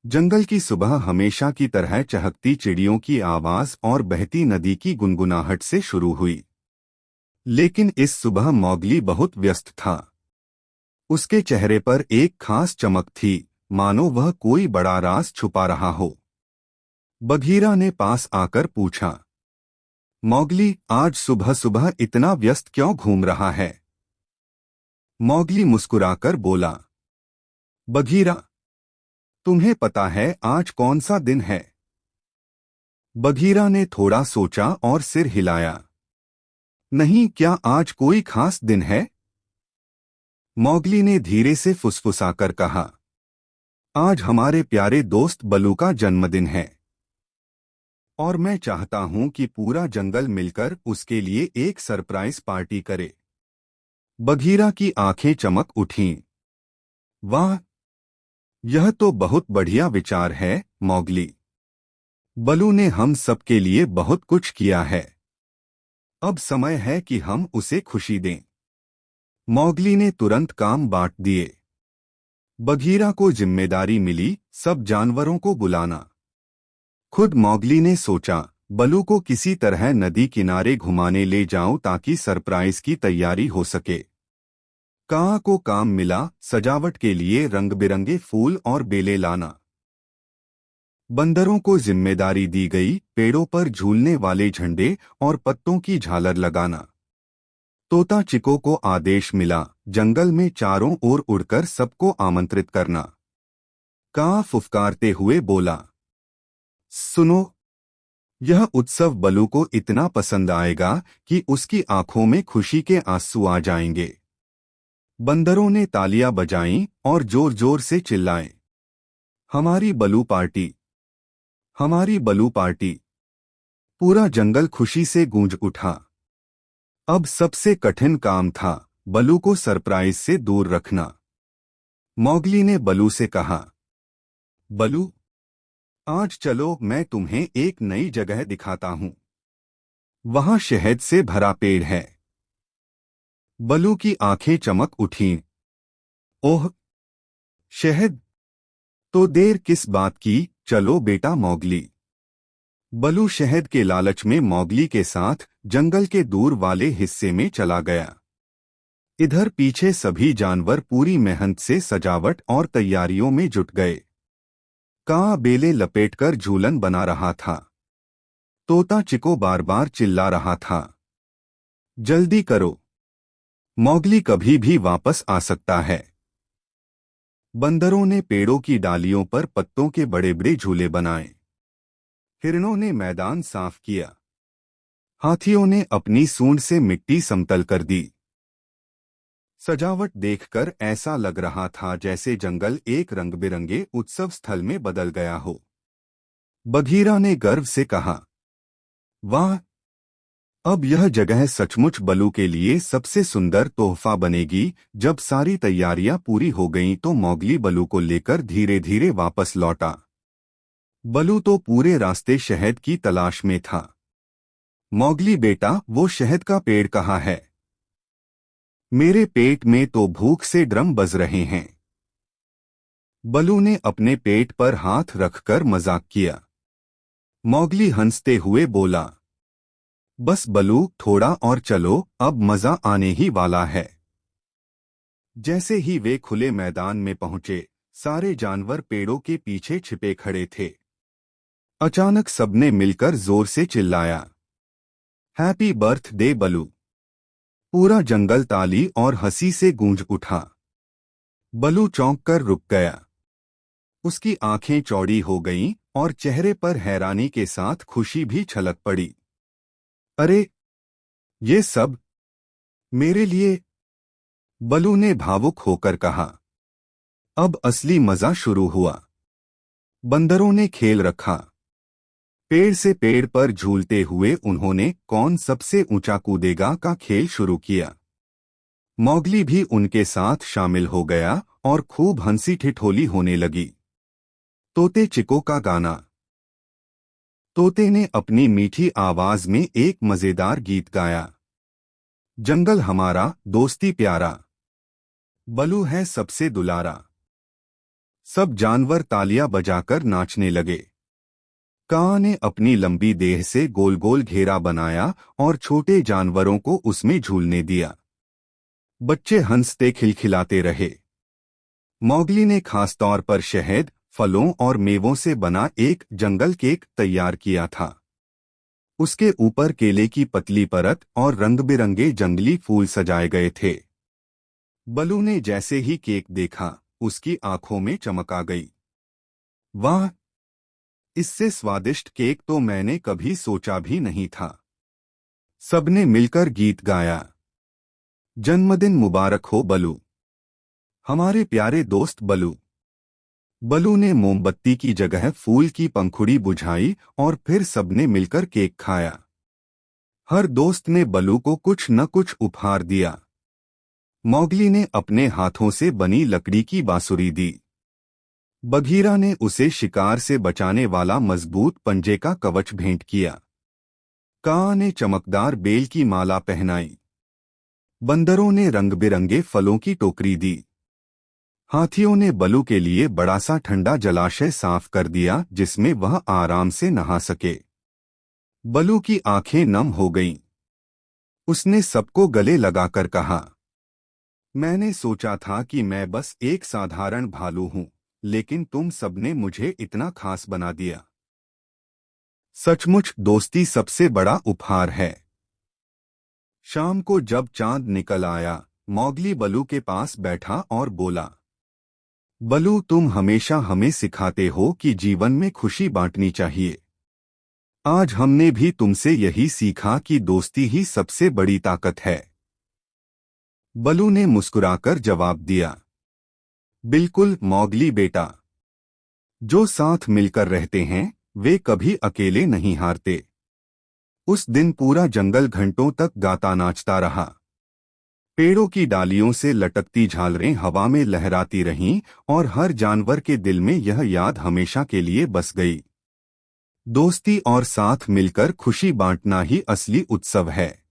जंगल की सुबह हमेशा की तरह चहकती चिड़ियों की आवाज और बहती नदी की गुनगुनाहट से शुरू हुई। लेकिन इस सुबह मौगली बहुत व्यस्त था। उसके चेहरे पर एक खास चमक थी, मानो वह कोई बड़ा राज छुपा रहा हो। बघीरा ने पास आकर पूछा, मौगली, आज सुबह सुबह इतना व्यस्त क्यों घूम रहा है? मौगली मुस्कुराकर बोला, बघीरा, तुम्हें पता है आज कौन सा दिन है? बघीरा ने थोड़ा सोचा और सिर हिलाया। नहीं, क्या आज कोई खास दिन है? मौगली ने धीरे से फुसफुसाकर कहा, आज हमारे प्यारे दोस्त बलू का जन्मदिन है और मैं चाहता हूं कि पूरा जंगल मिलकर उसके लिए एक सरप्राइज पार्टी करे। बघीरा की आंखें चमक उठीं। वाह, यह तो बहुत बढ़िया विचार है, मौगली। बलू ने हम सबके लिए बहुत कुछ किया है। अब समय है कि हम उसे खुशी दें। मौगली ने तुरंत काम बांट दिए। बघीरा को जिम्मेदारी मिली सब जानवरों को बुलाना। खुद मौगली ने सोचा, बलू को किसी तरह नदी किनारे घुमाने ले जाऊं ताकि सरप्राइज की तैयारी हो सके। काआ को काम मिला सजावट के लिए रंग बिरंगे फूल और बेले लाना। बंदरों को जिम्मेदारी दी गई पेड़ों पर झूलने वाले झंडे और पत्तों की झालर लगाना। तोता चिको को आदेश मिला जंगल में चारों ओर उड़कर सबको आमंत्रित करना। काआ फुफकारते हुए बोला, सुनो, यह उत्सव बलू को इतना पसंद आएगा कि उसकी आंखों में खुशी के आंसू आ जाएंगे। बंदरों ने तालियां बजाईं और जोर जोर से चिल्लाए, हमारी बलू पार्टी, हमारी बलू पार्टी। पूरा जंगल खुशी से गूंज उठा। अब सबसे कठिन काम था बलू को सरप्राइज से दूर रखना। मौगली ने बलू से कहा, बलू, आज चलो मैं तुम्हें एक नई जगह दिखाता हूं। वहां शहद से भरा पेड़ है। बलू की आंखें चमक उठीं। ओह, शहद! तो देर किस बात की, चलो बेटा मौगली। बलू शहद के लालच में मौगली के साथ जंगल के दूर वाले हिस्से में चला गया। इधर पीछे सभी जानवर पूरी मेहनत से सजावट और तैयारियों में जुट गए। काआ बेले लपेटकर झूलन बना रहा था। तोता चिको बार बार चिल्ला रहा था, जल्दी करो, मौगली कभी भी वापस आ सकता है। बंदरों ने पेड़ों की डालियों पर पत्तों के बड़े बड़े झूले बनाए। हिरणों ने मैदान साफ किया। हाथियों ने अपनी सूंड से मिट्टी समतल कर दी। सजावट देखकर ऐसा लग रहा था जैसे जंगल एक रंग बिरंगे उत्सव स्थल में बदल गया हो। बघीरा ने गर्व से कहा, वाह, अब यह जगह सचमुच बलू के लिए सबसे सुंदर तोहफा बनेगी। जब सारी तैयारियां पूरी हो गईं तो मौगली बलू को लेकर धीरे धीरे वापस लौटा। बलू तो पूरे रास्ते शहद की तलाश में था। मौगली बेटा, वो शहद का पेड़ कहाँ है? मेरे पेट में तो भूख से ड्रम बज रहे हैं। बलू ने अपने पेट पर हाथ रखकर मजाक किया। मौगली हंसते हुए बोला, बस बलू, थोड़ा और चलो, अब मजा आने ही वाला है। जैसे ही वे खुले मैदान में पहुंचे, सारे जानवर पेड़ों के पीछे छिपे खड़े थे। अचानक सबने मिलकर जोर से चिल्लाया, हैप्पी बर्थडे बलू। पूरा जंगल ताली और हंसी से गूंज उठा। बलू चौंक कर रुक गया। उसकी आंखें चौड़ी हो गईं और चेहरे पर हैरानी के साथ खुशी भी छलक पड़ी। अरे, ये सब मेरे लिए? बलू ने भावुक होकर कहा। अब असली मजा शुरू हुआ। बंदरों ने खेल रखा। पेड़ से पेड़ पर झूलते हुए उन्होंने कौन सबसे ऊंचा कूदेगा का खेल शुरू किया। मौगली भी उनके साथ शामिल हो गया और खूब हंसी ठिठोली होने लगी। तोते चिको का गाना। तोते ने अपनी मीठी आवाज में एक मजेदार गीत गाया। जंगल हमारा, दोस्ती प्यारा, बलू है सबसे दुलारा। सब जानवर तालियां बजाकर नाचने लगे। कां ने अपनी लंबी देह से गोल गोल घेरा बनाया और छोटे जानवरों को उसमें झूलने दिया। बच्चे हंसते खिलखिलाते रहे। मौगली ने खासतौर पर शहद, फलों और मेवों से बना एक जंगल केक तैयार किया था। उसके ऊपर केले की पतली परत और रंग-बिरंगे जंगली फूल सजाए गए थे। बलू ने जैसे ही केक देखा, उसकी आंखों में चमक आ गई। वाह! इससे स्वादिष्ट केक तो मैंने कभी सोचा भी नहीं था। सबने मिलकर गीत गाया। जन्मदिन मुबारक हो बलू, हमारे प्यारे दोस्त बलू। बलू ने मोमबत्ती की जगह फूल की पंखुड़ी बुझाई और फिर सबने मिलकर केक खाया। हर दोस्त ने बलू को कुछ न कुछ उपहार दिया। मौगली ने अपने हाथों से बनी लकड़ी की बांसुरी दी। बघीरा ने उसे शिकार से बचाने वाला मजबूत पंजे का कवच भेंट किया। कां ने चमकदार बेल की माला पहनाई। बंदरों ने रंग-बिरंगे फलों की टोकरी दी। हाथियों ने बलू के लिए बड़ा सा ठंडा जलाशय साफ कर दिया जिसमें वह आराम से नहा सके। बलू की आंखें नम हो गईं। उसने सबको गले लगाकर कहा, मैंने सोचा था कि मैं बस एक साधारण भालू हूं, लेकिन तुम सबने मुझे इतना खास बना दिया। सचमुच दोस्ती सबसे बड़ा उपहार है। शाम को जब चांद निकल आया, मौगली बलू के पास बैठा और बोला, बलू तुम हमेशा हमें सिखाते हो कि जीवन में खुशी बांटनी चाहिए। आज हमने भी तुमसे यही सीखा कि दोस्ती ही सबसे बड़ी ताकत है। बलू ने मुस्कुराकर जवाब दिया, बिल्कुल मौगली बेटा। जो साथ मिलकर रहते हैं, वे कभी अकेले नहीं हारते। उस दिन पूरा जंगल घंटों तक गाता नाचता रहा। पेड़ों की डालियों से लटकती झालरें हवा में लहराती रहीं और हर जानवर के दिल में यह याद हमेशा के लिए बस गई। दोस्ती और साथ मिलकर खुशी बांटना ही असली उत्सव है।